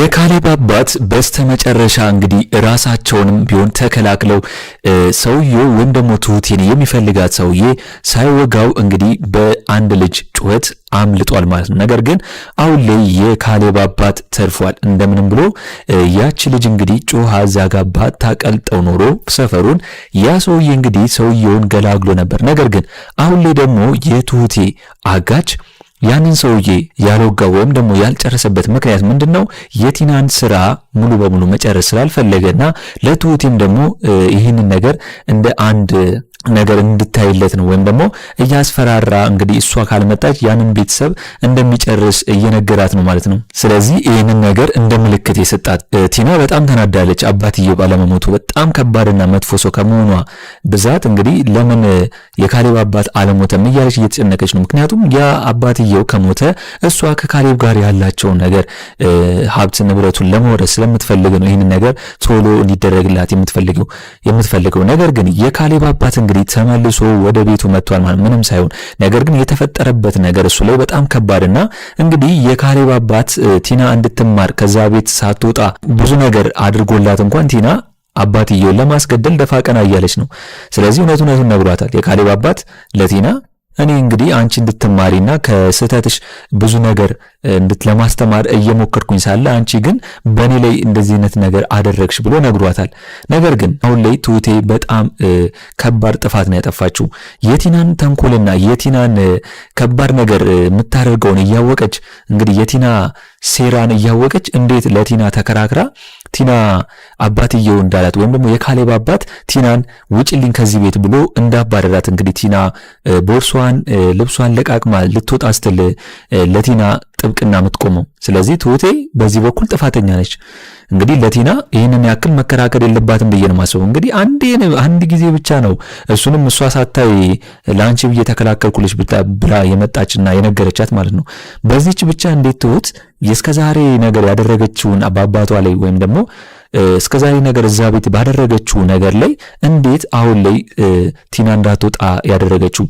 የካሌብ አባት በስተመጨረሻ እንግዲህ ራሳቸውንም ቢሆን ተከላክለው ሰውየው ወይም ደግሞ ትሁቴን የሚፈልጋት ሰውዬ ሳይወጋው እንግዲህ በአንድ ልጅ ጩኸት አምልጧል ማለት ነው። ነገር ግን አሁን ላይ የካሌብ አባት ተርፏል። እንደምንም ብሎ ያቺ ልጅ እንግዲህ ጮሃ ዛጋባ ታቀልጠው ኖሮ ሰፈሩን ያ ሰውዬ እንግዲህ ሰውየውን ገላግሎ ነበር። ነገር ግን አሁን ላይ ደግሞ የትሁቴ አጋች ያንን ሰውዬ ያልወጋው ወይም ደግሞ ያልጨረሰበት ምክንያት ምንድነው? የቲናን ስራ ሙሉ በሙሉ መጨረስ ስላልፈለገና ለትሁቴም ደግሞ ይህንን ነገር እንደ አንድ ነገር እንድታይለት ነው ወይም ደግሞ እያስፈራራ እንግዲህ እሷ ካልመጣች ያንን ቤተሰብ እንደሚጨርስ እየነገራት ነው ማለት ነው። ስለዚህ ይህንን ነገር እንደ ምልክት የሰጣት ቲና በጣም ተናዳለች። አባትየው ባለመሞቱ በጣም ከባድና መጥፎ ሰው ከመሆኗ ብዛት እንግዲህ ለምን የካሌብ አባት አለሞተም እያለች እየተጨነቀች ነው። ምክንያቱም ያ አባትየው ከሞተ እሷ ከካሌብ ጋር ያላቸውን ነገር ሀብት ንብረቱን ለመውረስ ስለምትፈልግ ነው ይህንን ነገር ቶሎ እንዲደረግላት የምትፈልገው። ነገር ግን የካሌብ አባት እንግዲህ ተመልሶ ወደ ቤቱ መጥቷል ማለት ምንም ሳይሆን፣ ነገር ግን የተፈጠረበት ነገር እሱ ላይ በጣም ከባድና እንግዲህ የካሌብ አባት ቲና እንድትማር ከዛ ቤት ሳትወጣ ብዙ ነገር አድርጎላት እንኳን ቲና አባትየውን ለማስገደል ደፋ ቀና እያለች ነው። ስለዚህ እውነቱን ነግሯታል የካሌብ አባት ለቲና እኔ እንግዲህ አንቺ እንድትማሪና ከስህተትሽ ብዙ ነገር ለማስተማር እየሞከርኩኝ ሳለ አንቺ ግን በኔ ላይ እንደዚህ አይነት ነገር አደረግሽ ብሎ ነግሯታል። ነገር ግን አሁን ላይ ትሁቴ በጣም ከባድ ጥፋት ነው ያጠፋችው። የቲናን ተንኮልና የቲናን ከባድ ነገር የምታደርገውን እያወቀች እንግዲህ የቲና ሴራን እያወቀች እንዴት ለቲና ተከራክራ ቲና አባትየው እንዳላት ወይም ደግሞ የካሌብ አባት ቲናን ውጭልኝ ከዚህ ቤት ብሎ እንዳባረራት እንግዲህ ቲና ቦርሷን ልብሷን ለቃቅማ ልትወጣ ስትል ለቲና ጥብቅና የምትቆመው። ስለዚህ ትሁቴ በዚህ በኩል ጥፋተኛ ነች። እንግዲህ ለቲና ይህንን ያክል መከራከር የለባትም ብዬ ነው የማስበው። እንግዲህ አንድ ጊዜ ብቻ ነው እሱንም እሷ ሳታይ ለአንቺ ብዬ ተከላከልኩልሽ ብላ የመጣችና የነገረቻት ማለት ነው። በዚህች ብቻ እንዴት ትሁት የእስከዛሬ ነገር ያደረገችውን አባባቷ ላይ ወይም ደግሞ እስከዛሬ ነገር እዛ ቤት ባደረገችው ነገር ላይ እንዴት አሁን ላይ ቲና እንዳትወጣ ያደረገችው?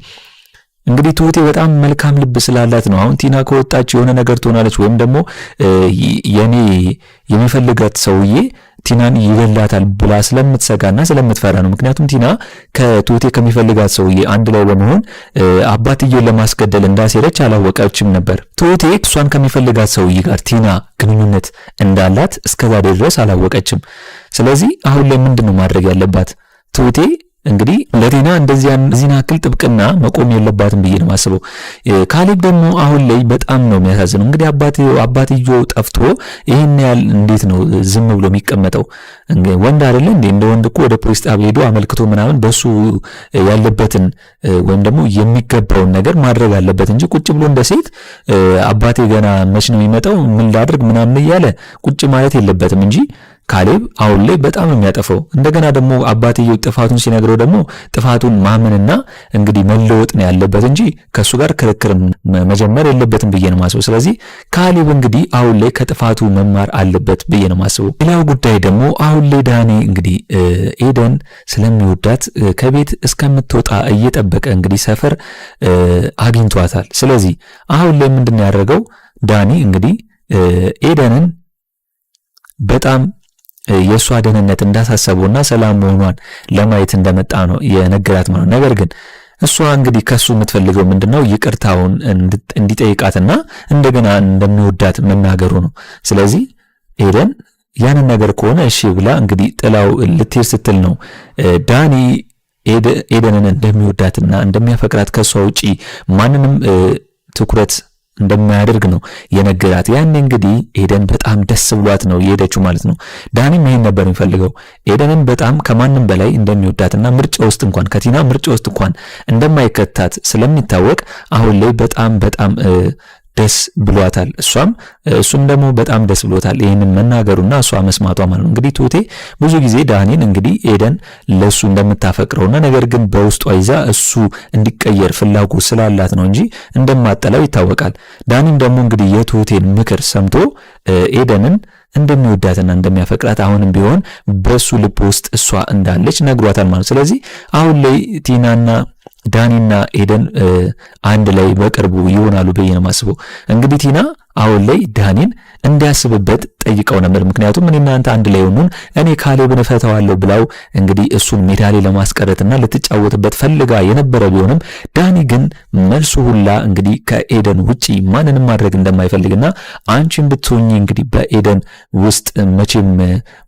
እንግዲህ ትሁቴ በጣም መልካም ልብ ስላላት ነው። አሁን ቲና ከወጣች የሆነ ነገር ትሆናለች ወይም ደግሞ የኔ የሚፈልጋት ሰውዬ ቲናን ይገላታል ብላ ስለምትሰጋና ስለምትፈራ ነው። ምክንያቱም ቲና ከትሁቴ ከሚፈልጋት ሰውዬ አንድ ላይ በመሆን አባትየውን ለማስገደል እንዳሴረች አላወቀችም ነበር። ትሁቴ እሷን ከሚፈልጋት ሰውዬ ጋር ቲና ግንኙነት እንዳላት እስከዛ ድረስ አላወቀችም። ስለዚህ አሁን ላይ ምንድነው ማድረግ ያለባት ትሁቴ? እንግዲህ ለቲና እንደዚህ ያክል ጥብቅና መቆም የለባትም ብዬ ነው የማስበው። ካሌብ ደግሞ አሁን ላይ በጣም ነው የሚያሳዝነው። እንግዲህ አባትየው ጠፍቶ ይሄን ያህል እንዴት ነው ዝም ብሎ የሚቀመጠው? ወንድ አይደለ እንዴ? እንደ ወንድ እኮ ወደ ፖሊስ ጣቢያ ሄዶ አመልክቶ ምናምን በሱ ያለበትን ወይም ደግሞ የሚገባውን ነገር ማድረግ አለበት እንጂ ቁጭ ብሎ እንደ ሴት አባቴ ገና መች ነው የሚመጣው ምን ላድርግ ምናምን እያለ ቁጭ ማለት የለበትም እንጂ ካሌብ አሁን ላይ በጣም ነው የሚያጠፋው። እንደገና ደግሞ አባትየው ጥፋቱን ሲነግረው ደግሞ ጥፋቱን ማመንና እንግዲህ መለወጥ ነው ያለበት እንጂ ከሱ ጋር ክርክር መጀመር የለበትም ብዬ ነው ማስበው። ስለዚህ ካሌብ እንግዲህ አሁን ላይ ከጥፋቱ መማር አለበት ብዬ ነው ማስበው። ሌላው ጉዳይ ደግሞ አሁን ላይ ዳኒ እንግዲህ ኤደን ስለሚወዳት ከቤት እስከምትወጣ እየጠበቀ እንግዲህ ሰፈር አግኝቷታል። ስለዚህ አሁን ላይ ምንድነው ያደረገው ዳኒ እንግዲህ ኤደንን በጣም የሷ ደህንነት እንዳሳሰበውና ሰላም መሆኗን ለማየት እንደመጣ ነው የነገራት ማለት። ነገር ግን እሷ እንግዲህ ከሱ የምትፈልገው ምንድነው ይቅርታውን እንዲጠይቃትና እንደገና እንደሚወዳት መናገሩ ነው። ስለዚህ ኤደን ያንን ነገር ከሆነ እሺ ብላ እንግዲህ ጥላው ልትሄድ ስትል ነው ዳኒ ኤደንን እንደሚወዳትና እንደሚያፈቅራት ከሷ ውጪ ማንንም ትኩረት እንደማያደርግ ነው የነገራት። ያኔ እንግዲህ ኤደን በጣም ደስ ብሏት ነው የሄደችው ማለት ነው። ዳኒም ይሄን ነበር የሚፈልገው ኤደንን በጣም ከማንም በላይ እንደሚወዳትና ምርጫ ውስጥ እንኳን ከቲና ምርጫ ውስጥ እንኳን እንደማይከታት ስለሚታወቅ አሁን ላይ በጣም ደስ ብሏታል። እሱም ደግሞ በጣም ደስ ብሎታል ይሄንን መናገሩና እሷ መስማቷ ማለት ነው። እንግዲህ ትሁቴ ብዙ ጊዜ ዳኒን እንግዲህ ኤደን ለሱ እንደምታፈቅረውና ነገር ግን በውስጧ ይዛ እሱ እንዲቀየር ፍላጎት ስላላት ነው እንጂ እንደማጠላው ይታወቃል። ዳኒም ደግሞ እንግዲህ የትሁቴን ምክር ሰምቶ ኤደንን እንደሚወዳትና እንደሚያፈቅራት አሁንም ቢሆን በሱ ልብ ውስጥ እሷ እንዳለች ነግሯታል ማለት። ስለዚህ አሁን ላይ ቲናና ዳኒና ኤደን አንድ ላይ በቅርቡ ይሆናሉ ብዬ ነው የማስበው። እንግዲህ ቲና አሁን ላይ ዳኒን እንዲያስብበት ጠይቀው ነበር። ምክንያቱም እኔ እናንተ አንድ ላይ ሆኑን እኔ ካሌብን እፈታዋለሁ ብለው እንግዲህ እሱን ሜዳ ላይ ለማስቀረትና ልትጫወትበት ፈልጋ የነበረ ቢሆንም ዳኒ ግን መልሱ ሁላ እንግዲህ ከኤደን ውጪ ማንንም ማድረግ እንደማይፈልግና አንቺን ብትሆኚ እንግዲህ በኤደን ውስጥ መቼም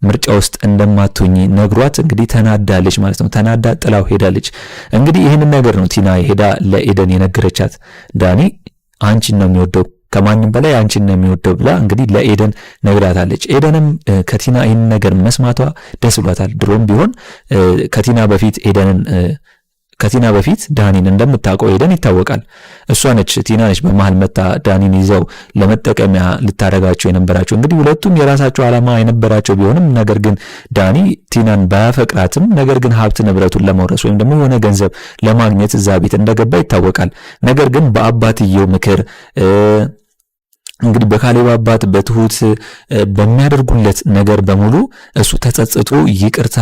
ምርጫ ውስጥ እንደማትሆኚ ነግሯት እንግዲህ ተናዳለች ማለት ነው። ተናዳ ጥላው ሄዳለች። እንግዲህ ይህንን ነገር ነው ቲና ሄዳ ለኤደን የነገረቻት። ዳኒ አንቺን ነው የሚወደው ከማንም በላይ አንቺን ነው የሚወደው ብላ እንግዲህ ለኤደን ነግራታለች። ኤደንም ከቲና ይህን ነገር መስማቷ ደስ ብሏታል። ድሮም ቢሆን ከቲና በፊት ዳኒን እንደምታውቀው ኤደን ይታወቃል። እሷ ነች ቲና ነች በመሃል መታ ዳኒን ይዘው ለመጠቀሚያ ልታረጋቸው የነበራቸው። እንግዲህ ሁለቱም የራሳቸው ዓላማ የነበራቸው ቢሆንም ነገር ግን ዳኒ ቲናን ባያፈቅራትም ነገር ግን ሀብት ንብረቱን ለመውረስ ወይም ደግሞ የሆነ ገንዘብ ለማግኘት እዛ ቤት እንደገባ ይታወቃል። ነገር ግን በአባትየው ምክር እንግዲህ በካሌብ አባት በትሁት በሚያደርጉለት ነገር በሙሉ እሱ ተጸጽቶ ይቅርታ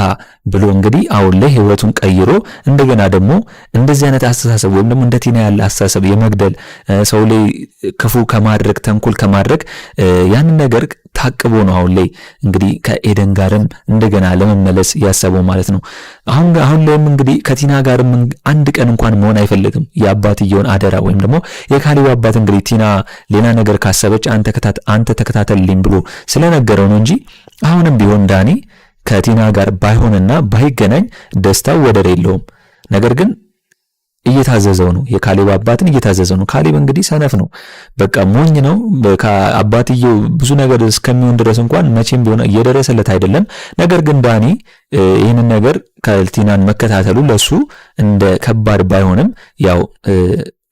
ብሎ እንግዲህ አሁን ላይ ህይወቱን ቀይሮ እንደገና ደግሞ እንደዚህ አይነት አስተሳሰብ ወይም ደግሞ እንደ ቲና ያለ አስተሳሰብ የመግደል ሰው ላይ ክፉ ከማድረግ ተንኮል ከማድረግ ያንን ነገር ታቅቦ ነው አሁን ላይ እንግዲህ ከኤደን ጋርም እንደገና ለመመለስ ያሰበው ማለት ነው። አሁን ላይም እንግዲህ ከቲና ጋርም አንድ ቀን እንኳን መሆን አይፈልግም። የአባትየውን አደራ ወይም ደግሞ የካሌብ አባት እንግዲህ ቲና ሌላ ነገር ካሰበች አንተ ተከታተልልኝ ብሎ ስለነገረው ነው እንጂ አሁንም ቢሆን ዳኒ ከቲና ጋር ባይሆንና ባይገናኝ ደስታው ወደር የለውም። ነገር ግን እየታዘዘው ነው። የካሌብ አባትን እየታዘዘው ነው። ካሌብ እንግዲህ ሰነፍ ነው፣ በቃ ሞኝ ነው። አባትየው ብዙ ነገር እስከሚሆን ድረስ እንኳን መቼም ቢሆን እየደረሰለት አይደለም። ነገር ግን ዳኒ ይህንን ነገር ከቲናን መከታተሉ ለሱ እንደ ከባድ ባይሆንም ያው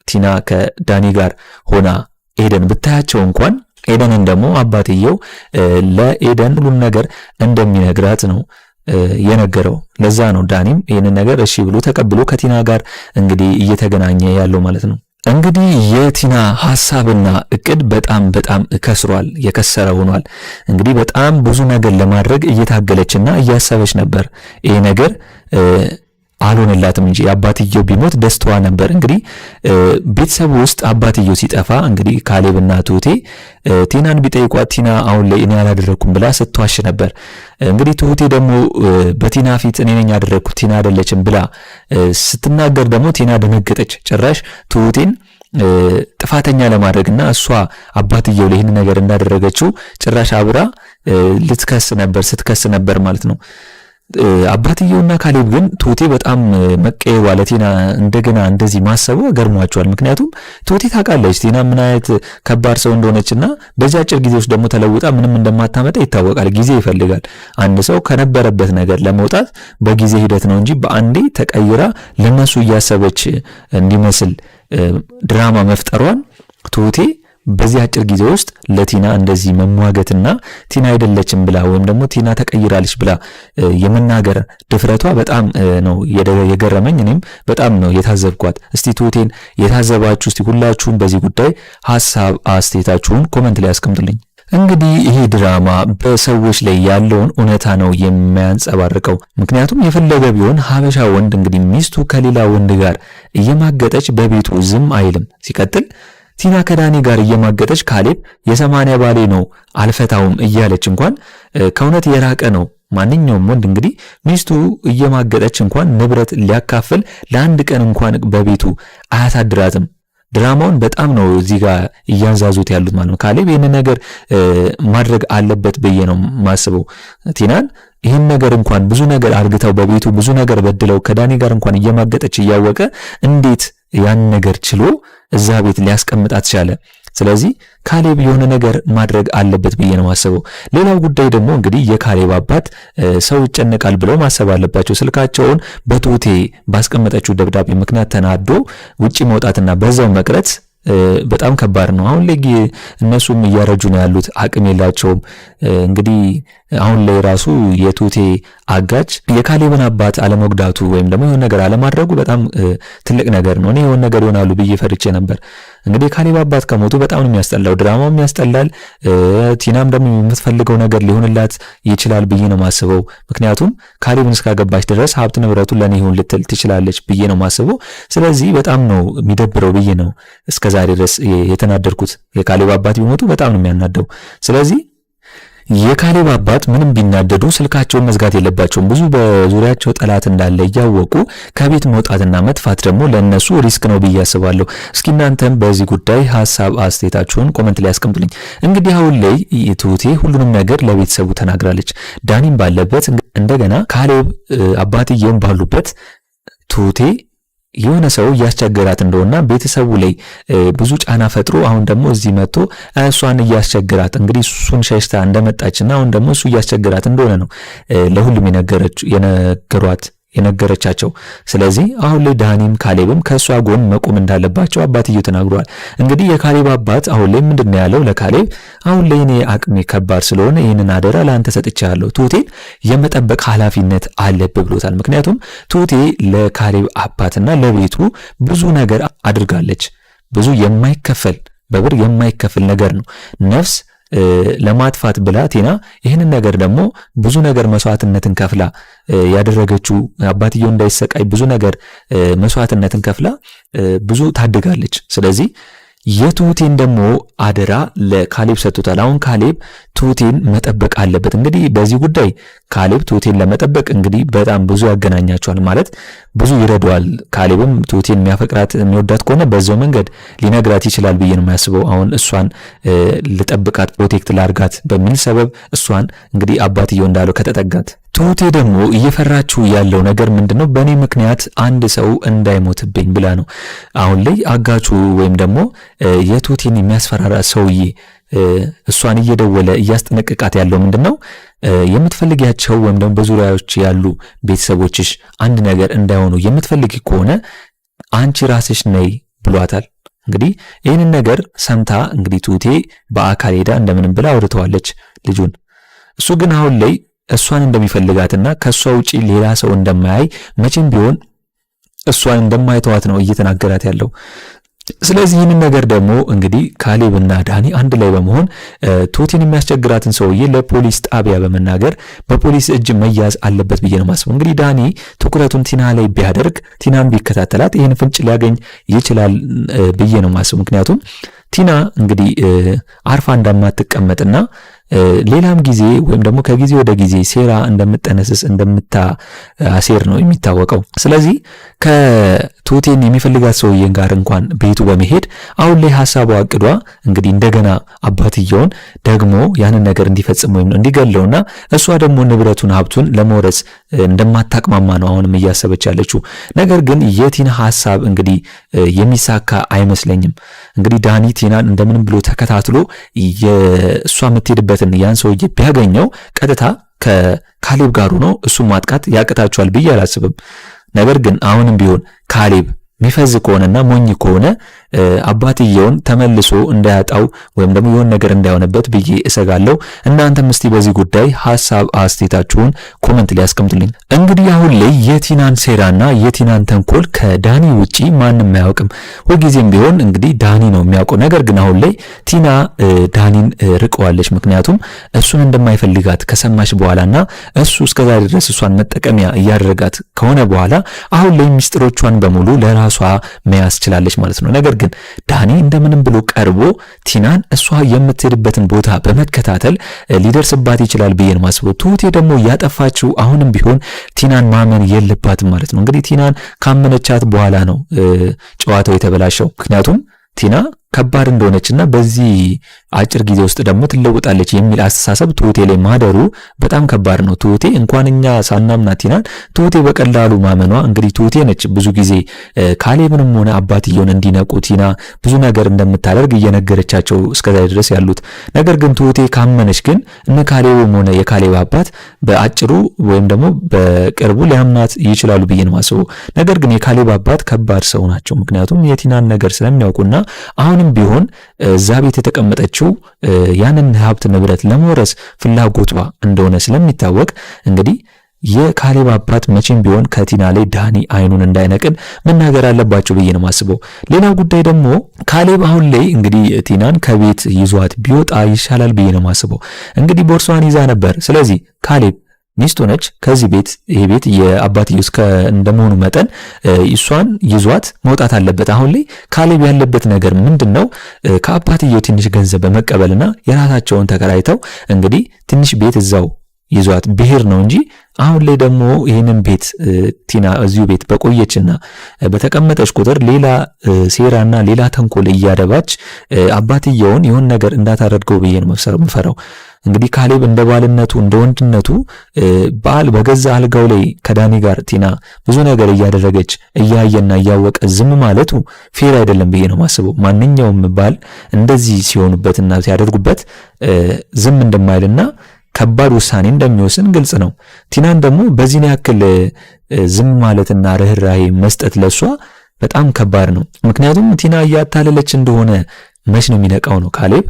ቲና ከዳኒ ጋር ሆና ኤደን ብታያቸው እንኳን ኤደንን ደግሞ አባትየው ለኤደን ሁሉን ነገር እንደሚነግራት ነው የነገረው። ለዛ ነው ዳኒም ይህንን ነገር እሺ ብሎ ተቀብሎ ከቲና ጋር እንግዲህ እየተገናኘ ያለው ማለት ነው። እንግዲህ የቲና ሐሳብና እቅድ በጣም ከስሯል፣ የከሰረ ሆኗል። እንግዲህ በጣም ብዙ ነገር ለማድረግ እየታገለችና እያሰበች ነበር። ይሄ ነገር አልሆነላትም እንጂ አባትየው ቢሞት ደስታዋ ነበር። እንግዲህ ቤተሰቡ ውስጥ አባትየው ሲጠፋ እንግዲህ ካሌብና ትሁቴ ቲናን ቢጠይቋት ቲና አሁን ላይ እኔ አላደረኩም ብላ ስትዋሽ ነበር። እንግዲህ ትሁቴ ደግሞ በቲና ፊት እኔ ነኝ ያደረኩት ቲና አይደለችም ብላ ስትናገር ደግሞ ቲና ደነገጠች። ጭራሽ ትሁቴን ጥፋተኛ ለማድረግና እሷ አባትየው ላይ ይህን ነገር እንዳደረገችው ጭራሽ አብራ ስትከስ ነበር ማለት ነው። አባትየውና ካሌብ ግን ትሁቴ በጣም መቀየሯ ለቲና እንደገና እንደዚህ ማሰቡ ገርሟቸዋል። ምክንያቱም ትሁቴ ታውቃለች ቲና ምን አይነት ከባድ ሰው እንደሆነችና በዚህ አጭር ጊዜ ውስጥ ደግሞ ተለውጣ ምንም እንደማታመጣ ይታወቃል። ጊዜ ይፈልጋል። አንድ ሰው ከነበረበት ነገር ለመውጣት በጊዜ ሂደት ነው እንጂ በአንዴ ተቀይራ ለነሱ እያሰበች እንዲመስል ድራማ መፍጠሯን ትሁቴ በዚህ አጭር ጊዜ ውስጥ ለቲና እንደዚህ መሟገትና ቲና አይደለችም ብላ ወይም ደግሞ ቲና ተቀይራለች ብላ የመናገር ድፍረቷ በጣም ነው የገረመኝ። እኔም በጣም ነው የታዘብኳት። እስቲ ትሁቴን የታዘባችሁ እስቲ ሁላችሁም በዚህ ጉዳይ ሐሳብ አስተያየታችሁን ኮሜንት ላይ አስቀምጡልኝ። እንግዲህ ይሄ ድራማ በሰዎች ላይ ያለውን እውነታ ነው የሚያንጸባርቀው። ምክንያቱም የፈለገ ቢሆን ሀበሻ ወንድ እንግዲህ ሚስቱ ከሌላ ወንድ ጋር እየማገጠች በቤቱ ዝም አይልም። ሲቀጥል ቲና ከዳኒ ጋር እየማገጠች ካሌብ የ80 ባሌ ነው አልፈታውም እያለች እንኳን ከእውነት የራቀ ነው። ማንኛውም ወንድ እንግዲህ ሚስቱ እየማገጠች እንኳን ንብረት ሊያካፍል ለአንድ ቀን እንኳን በቤቱ አያሳድራትም። ድራማውን በጣም ነው እዚህ ጋር እያንዛዙት ያሉት ማለት ነው። ካሌብ ይህን ነገር ማድረግ አለበት ብዬ ነው ማስበው። ቲናን ይህን ነገር እንኳን ብዙ ነገር አርግተው በቤቱ ብዙ ነገር በድለው ከዳኒ ጋር እንኳን እየማገጠች እያወቀ እንዴት ያን ነገር ችሎ እዛ ቤት ሊያስቀምጣት ቻለ? ስለዚህ ካሌብ የሆነ ነገር ማድረግ አለበት ብዬ ነው ማስበው። ሌላው ጉዳይ ደግሞ እንግዲህ የካሌብ አባት ሰው ይጨነቃል ብለው ማሰብ አለባቸው። ስልካቸውን በትሁቴ ባስቀመጠችው ደብዳቤ ምክንያት ተናዶ ውጪ መውጣትና በዛው መቅረት በጣም ከባድ ነው። አሁን ላይ እነሱም እያረጁ ነው ያሉት፣ አቅም የላቸውም። እንግዲህ አሁን ላይ ራሱ የትሁቴ አጋጭ የካሌብን አባት አለመጉዳቱ ወይም ደግሞ የሆነ ነገር አለማድረጉ በጣም ትልቅ ነገር ነው። እኔ የሆነ ነገር ይሆናሉ ብዬ ፈርቼ ነበር። እንግዲህ የካሌብ አባት ከሞቱ በጣም ነው የሚያስጠላው፣ ድራማውም ያስጠላል። ቲናም ደግሞ የምትፈልገው ነገር ሊሆንላት ይችላል ብዬ ነው ማስበው። ምክንያቱም ካሌብን እስካገባች ድረስ ሀብት ንብረቱን ለኔ ይሁን ልትል ትችላለች ብዬ ነው ማስበው። ስለዚህ በጣም ነው የሚደብረው ብዬ ነው እስከዛሬ ድረስ የተናደርኩት። የካሌብ አባት ቢሞቱ በጣም ነው የሚያናደው። ስለዚህ የካሌብ አባት ምንም ቢናደዱ ስልካቸውን መዝጋት የለባቸውም። ብዙ በዙሪያቸው ጠላት እንዳለ እያወቁ ከቤት መውጣትና መጥፋት ደግሞ ለነሱ ሪስክ ነው ብዬ አስባለሁ። እስኪ እናንተም በዚህ ጉዳይ ሐሳብ አስተያየታችሁን ኮሜንት ላይ አስቀምጡልኝ። እንግዲህ አሁን ላይ ትሁቴ ሁሉንም ነገር ለቤተሰቡ ተናግራለች። ዳኒም ባለበት እንደገና ካሌብ አባትየውም ባሉበት ትሁቴ የሆነ ሰው እያስቸገራት እንደሆነና ቤተሰቡ ላይ ብዙ ጫና ፈጥሮ አሁን ደግሞ እዚህ መጥቶ እሷን እያስቸገራት እንግዲህ እሱን ሸሽታ እንደመጣችና አሁን ደግሞ እሱ እያስቸገራት እንደሆነ ነው ለሁሉም የነገረቻቸው። ስለዚህ አሁን ላይ ዳኒም ካሌብም ከሷ ጎን መቆም እንዳለባቸው አባትየው ተናግሯል። እንግዲህ የካሌብ አባት አሁን ላይ ምንድነው ያለው ለካሌብ፣ አሁን ላይ እኔ አቅሜ ከባድ ስለሆነ ይህንን አደራ ለአንተ ሰጥቻለሁ፣ ትሁቴን የመጠበቅ ኃላፊነት አለብህ ብሎታል። ምክንያቱም ትሁቴ ለካሌብ አባትና ለቤቱ ብዙ ነገር አድርጋለች። ብዙ የማይከፈል በብር የማይከፈል ነገር ነው ነፍስ ለማጥፋት ብላ ቲና ይህንን ነገር ደግሞ ብዙ ነገር መስዋዕትነትን ከፍላ ያደረገችው አባትየው እንዳይሰቃይ ብዙ ነገር መስዋዕትነትን ከፍላ ብዙ ታድጋለች። ስለዚህ የትሁቴን ደግሞ አደራ ለካሌብ ሰጥቶታል። አሁን ካሌብ ትሁቴን መጠበቅ አለበት። እንግዲህ በዚህ ጉዳይ ካሌብ ትሁቴን ለመጠበቅ እንግዲህ በጣም ብዙ ያገናኛቸዋል፣ ማለት ብዙ ይረዳዋል። ካሌብም ትሁቴን የሚያፈቅራት የሚወዳት ከሆነ በዛው መንገድ ሊነግራት ይችላል ብዬ ነው የማስበው። አሁን እሷን ልጠብቃት ፕሮቴክት ላርጋት በሚል ሰበብ እሷን እንግዲህ አባትየው እንዳለው ከተጠጋት ትሁቴ ደግሞ እየፈራችው ያለው ነገር ምንድነው? በእኔ ምክንያት አንድ ሰው እንዳይሞትብኝ ብላ ነው። አሁን ላይ አጋቹ ወይም ደግሞ የትሁቴን የሚያስፈራራ ሰውዬ እሷን እየደወለ እያስጠነቅቃት ያለው ምንድነው? የምትፈልጊያቸው ወይም ደግሞ በዙሪያዎች ያሉ ቤተሰቦችሽ አንድ ነገር እንዳይሆኑ የምትፈልጊ ከሆነ አንቺ ራስሽ ነይ ብሏታል። እንግዲህ ይህንን ነገር ሰምታ እንግዲህ ትሁቴ በአካል ሄዳ እንደምንም ብላ አውርተዋለች ልጁን። እሱ ግን አሁን ላይ እሷን እንደሚፈልጋትና ከሷ ውጪ ሌላ ሰው እንደማያይ መቼም ቢሆን እሷን እንደማይተዋት ነው እየተናገራት ያለው። ስለዚህ ይህንን ነገር ደግሞ እንግዲህ ካሌብና ዳኒ አንድ ላይ በመሆን ትሁቴን የሚያስቸግራትን ሰውዬ ለፖሊስ ጣቢያ በመናገር በፖሊስ እጅ መያዝ አለበት ብዬ ነው ማስበው። እንግዲህ ዳኒ ትኩረቱን ቲና ላይ ቢያደርግ ቲናን ቢከታተላት ይህን ፍንጭ ሊያገኝ ይችላል ብዬ ነው ማስበው። ምክንያቱም ቲና እንግዲህ አርፋ እንደማትቀመጥና ሌላም ጊዜ ወይም ደግሞ ከጊዜ ወደ ጊዜ ሴራ እንደምትጠነስስ እንደምታሴር ነው የሚታወቀው። ስለዚህ ከትሁቴን የሚፈልጋት ሰውዬን ጋር እንኳን ቤቱ በመሄድ አሁን ላይ ሐሳቧ አቅዷ እንግዲህ እንደገና አባትየውን ደግሞ ያንን ነገር እንዲፈጽም ወይም እንዲገለውና እሷ ደግሞ ንብረቱን ሀብቱን ለመውረስ እንደማታቅማማ ነው አሁንም እያሰበች ያለችው። ነገር ግን የቲና ሐሳብ እንግዲህ የሚሳካ አይመስለኝም። እንግዲህ ዳኒ ቲናን እንደምንም ብሎ ተከታትሎ የእሷ የምትሄድበት ያን ሰውዬ ቢያገኘው ቀጥታ ከካሌብ ጋር ሆኖ እሱን ማጥቃት ያቅታቸዋል ብዬ አላስብም። ነገር ግን አሁንም ቢሆን ካሌብ ሚፈዝ ከሆነና ሞኝ ከሆነ አባትየውን ተመልሶ እንዳያጣው ወይም ደግሞ የሆነ ነገር እንዳይሆነበት ብዬ እሰጋለሁ። እናንተም እስቲ በዚህ ጉዳይ ሐሳብ አስተያየታችሁን ኮሜንት ላይ አስቀምጡልኝ። እንግዲህ አሁን ላይ የቲናን ሴራና የቲናን ተንኮል ከዳኒ ውጪ ማንም አያውቅም። ሁልጊዜም ቢሆን እንግዲህ ዳኒ ነው የሚያውቀው። ነገር ግን አሁን ላይ ቲና ዳኒን ርቀዋለች። ምክንያቱም እሱን እንደማይፈልጋት ከሰማች በኋላና እሱ እስከዛ ድረስ እሷን መጠቀሚያ እያደረጋት ከሆነ በኋላ አሁን ላይ ሚስጥሮቿን በሙሉ ለራሷ መያዝ ችላለች ማለት ነው። ነገር ግን ዳኒ እንደምንም ብሎ ቀርቦ ቲናን እሷ የምትሄድበትን ቦታ በመከታተል ሊደርስባት ይችላል ብዬ ነው ማስበው። ትሁቴ ደግሞ ያጠፋችው አሁንም ቢሆን ቲናን ማመን የለባትም ማለት ነው። እንግዲህ ቲናን ካመነቻት በኋላ ነው ጨዋታው የተበላሸው። ምክንያቱም ቲና ከባድ እንደሆነችና በዚህ አጭር ጊዜ ውስጥ ደግሞ ትለውጣለች የሚል አስተሳሰብ ትሁቴ ላይ ማደሩ በጣም ከባድ ነው። ትሁቴ እንኳን እኛ ሳናምናት ቲናን ትሁቴ በቀላሉ ማመኗ እንግዲህ ትሁቴ ነች ብዙ ጊዜ ካሌብንም ሆነ አባትየውን እንዲነቁ ቲና ብዙ ነገር እንደምታደርግ እየነገረቻቸው እስከዛ ድረስ ያሉት። ነገር ግን ትሁቴ ካመነች ግን እነ ካሌብም ሆነ የካሌብ አባት በአጭሩ ወይም ደግሞ በቅርቡ ሊያምናት ይችላሉ ብዬ ነው የማስበው። ነገር ግን የካሌብ አባት ከባድ ሰው ናቸው። ምክንያቱም የቲናን ነገር ስለሚያውቁና አሁንም ቢሆን እዛ ቤት የተቀመጠችው ያንን ሀብት ንብረት ለመውረስ ፍላጎቷ እንደሆነ ስለሚታወቅ እንግዲህ የካሌብ አባት መቼም ቢሆን ከቲና ላይ ዳኒ አይኑን እንዳይነቅል መናገር አለባቸው ብዬ ነው ማስበው። ሌላው ጉዳይ ደግሞ ካሌብ አሁን ላይ እንግዲህ ቲናን ከቤት ይዟት ቢወጣ ይሻላል ብዬ ነው ማስበው። እንግዲህ ቦርሷን ይዛ ነበር። ስለዚህ ካሌብ ሚስቱ ነች። ከዚህ ቤት ይሄ ቤት የአባትየው እንደመሆኑ መጠን እሷን ይዟት መውጣት አለበት። አሁን ላይ ካሌብ ያለበት ነገር ምንድነው? ከአባትየው ትንሽ ገንዘብ በመቀበልና የራሳቸውን ተከራይተው እንግዲህ ትንሽ ቤት እዛው ይዟት ብሄር ነው እንጂ አሁን ላይ ደግሞ ይህንን ቤት ቲና እዚሁ ቤት በቆየችና በተቀመጠች ቁጥር ሌላ ሴራና ሌላ ተንኮል እያደባች አባትየውን የሆነ ነገር እንዳታደርገው ብዬ ነው የምፈራው። እንግዲህ ካሌብ እንደ ባልነቱ እንደ ወንድነቱ ባል በገዛ አልጋው ላይ ከዳኒ ጋር ቲና ብዙ ነገር እያደረገች እያየና እያወቀ ዝም ማለቱ ፌር አይደለም ብዬ ነው ማስበው። ማንኛውም ባል እንደዚህ ሲሆኑበትና ሲያደርጉበት ዝም እንደማይልና ከባድ ውሳኔ እንደሚወስን ግልጽ ነው። ቲናን ደግሞ በዚህ ያክል ዝም ማለትና ርህራሄ መስጠት ለሷ በጣም ከባድ ነው። ምክንያቱም ቲና እያታለለች እንደሆነ መች ነው የሚነቃው ነው ካሌብ።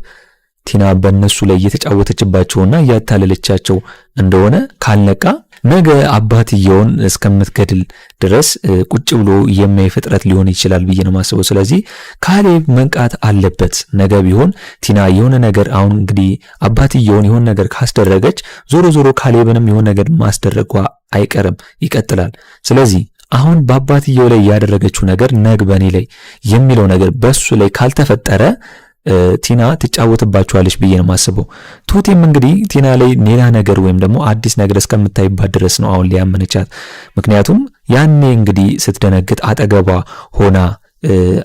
ቲና በእነሱ ላይ እየተጫወተችባቸውና እያታለለቻቸው እንደሆነ ካልነቃ ነገ አባትየውን እስከምትገድል ድረስ ቁጭ ብሎ የሚያይ ፍጥረት ሊሆን ይችላል ብዬ ነው ማስበው። ስለዚህ ካሌብ መንቃት አለበት። ነገ ቢሆን ቲና የሆነ ነገር አሁን እንግዲህ አባትየውን የሆነ ነገር ካስደረገች ዞሮ ካሌብንም የሆነ ነገር ማስደረጓ አይቀርም፣ ይቀጥላል። ስለዚህ አሁን በአባትየው ላይ ያደረገችው ነገር ነገ በኔ ላይ የሚለው ነገር በሱ ላይ ካልተፈጠረ ቲና ትጫወትባቸዋለች ብዬ ነው ማስበው። ቱቲም እንግዲህ ቲና ላይ ሌላ ነገር ወይም ደግሞ አዲስ ነገር እስከምታይባት ድረስ ነው አሁን ሊያመነቻት። ምክንያቱም ያኔ እንግዲህ ስትደነግጥ አጠገቧ ሆና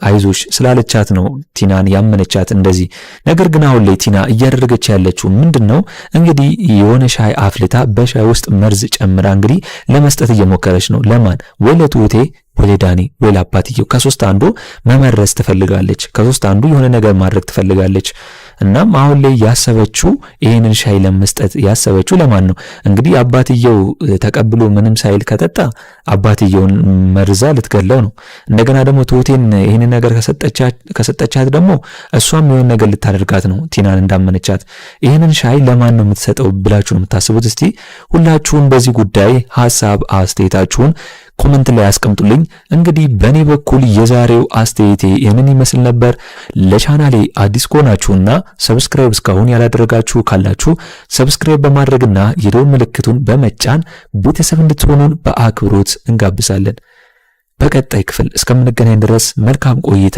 አይዞሽ ስላለቻት ነው ቲናን ያመነቻት እንደዚህ። ነገር ግን አሁን ላይ ቲና እያደረገች ያለችው ምንድነው? እንግዲህ የሆነ ሻይ አፍልታ በሻይ ውስጥ መርዝ ጨምራ እንግዲህ ለመስጠት እየሞከረች ነው። ለማን? ወለቱቴ ወለ ዳኒ ወለ አባትየው ከሶስት አንዱ መመረዝ ትፈልጋለች። ከሶስት አንዱ የሆነ ነገር ማድረግ ትፈልጋለች። እናም አሁን ላይ ያሰበችው ይሄንን ሻይ ለመስጠት ያሰበችው ለማን ነው? እንግዲህ አባትየው ተቀብሎ ምንም ሳይል ከጠጣ አባትየውን መርዛ ልትገለው ነው። እንደገና ደግሞ ቱቴን ይሄንን ነገር ከሰጠቻት ደግሞ እሷም የሆነ ነገር ልታደርጋት ነው ቲናን እንዳመነቻት። ይሄንን ሻይ ለማን ነው የምትሰጠው ብላችሁ ነው የምታስቡት? እስቲ ሁላችሁም በዚህ ጉዳይ ሐሳብ አስተያየታችሁን ኮሜንት ላይ አስቀምጡልኝ። እንግዲህ በኔ በኩል የዛሬው አስተያየቴ ይህንን ይመስል ነበር። ለቻናሌ አዲስ ከሆናችሁና ሰብስክራይብ እስካሁን ያላደረጋችሁ ካላችሁ ሰብስክራይብ በማድረግና የደወል ምልክቱን በመጫን ቤተሰብ እንድትሆኑን በአክብሮት እንጋብዛለን። በቀጣይ ክፍል እስከምንገናኝ ድረስ መልካም ቆይታ